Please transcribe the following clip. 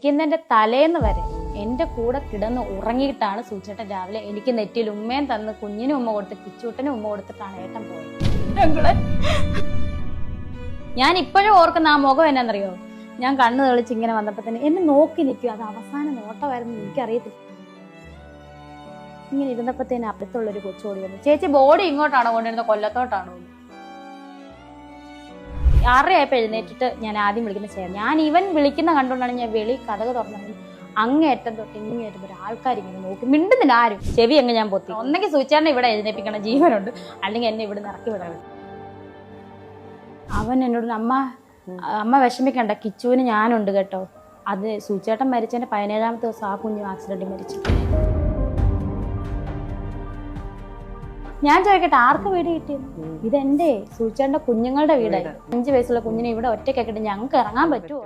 ഇന്നെന്റെ തലേന്ന് വരെ എന്റെ കൂടെ കിടന്ന് ഉറങ്ങിയിട്ടാണ് സൂചേട്ടൻ രാവിലെ എനിക്ക് നെറ്റിയിൽ ഉമ്മയും തന്ന് കുഞ്ഞിനും ഉമ്മ കൊടുത്ത് കിച്ചൂട്ടനും ഉമ്മ കൊടുത്തിട്ടാണ് ഏട്ടൻ പോയത്. ഞാൻ ഇപ്പോഴും ഓർക്കുന്ന ആ മുഖം എന്നാന്നറിയോ, ഞാൻ കണ്ണു തെളിച്ച് ഇങ്ങനെ വന്നപ്പോ തന്നെ എന്നെ നോക്കി നിൽക്കും. അത് അവസാനം നോട്ടമായിരുന്നു, എനിക്കറിയത്തില്ല. ഇങ്ങനെ ഇരുന്നപ്പോഴത്തേന് അപ്പുറത്തുള്ളൊരു കൊച്ചോടി വന്നു, ചേച്ചി ബോഡി ഇങ്ങോട്ടാണോ കൊണ്ടിരുന്നത് കൊല്ലത്തോട്ടാണോ? 6:30 എഴുന്നേറ്റിട്ട് ഞാൻ ആദ്യം വിളിക്കുന്ന ചെയ്യാം. ഞാൻ ഇവൻ വിളിക്കുന്ന കണ്ടുകൊണ്ടാണ് ഞാൻ വെളി കഥക് തുറന്നത്. അങ്ങേറ്റം തൊട്ട് ഇങ്ങേറ്റം വരെ ആൾക്കാരിങ്ങനെ നോക്കി, മിണ്ടുന്നില്ല ആരും. ചെവി അങ്ങ് ഞാൻ പൊത്തി. ഒന്നെങ്കിൽ സൂചേട്ടനെ ഇവിടെ എഴുന്നേപ്പിക്കണം, ജീവനുണ്ട്, അല്ലെങ്കിൽ എന്നെ ഇവിടെ ഇറക്കി വിടണം. അവൻ എന്നോട് അമ്മ വിഷമിക്കണ്ട, കിച്ചുവിന് ഞാനുണ്ട് കേട്ടോ. അത് സൂചേട്ടൻ മരിച്ചതിന്റെ 17ാമത്തെ ദിവസം ആ കുഞ്ഞു ആക്സിഡന്റിൽ മരിച്ചു. ഞാൻ ചോദിക്കട്ടെ, ആർക്ക് വീട് കിട്ടിയത്? ഇതെന്റെ സൂചേട്ടന്റെ കുഞ്ഞുങ്ങളുടെ വീടായി. 5 വയസ്സുള്ള കുഞ്ഞിനെ ഇവിടെ ഒറ്റയ്ക്കാക്കിട്ട് ഞങ്ങൾക്ക് ഇറങ്ങാൻ പറ്റുമോ?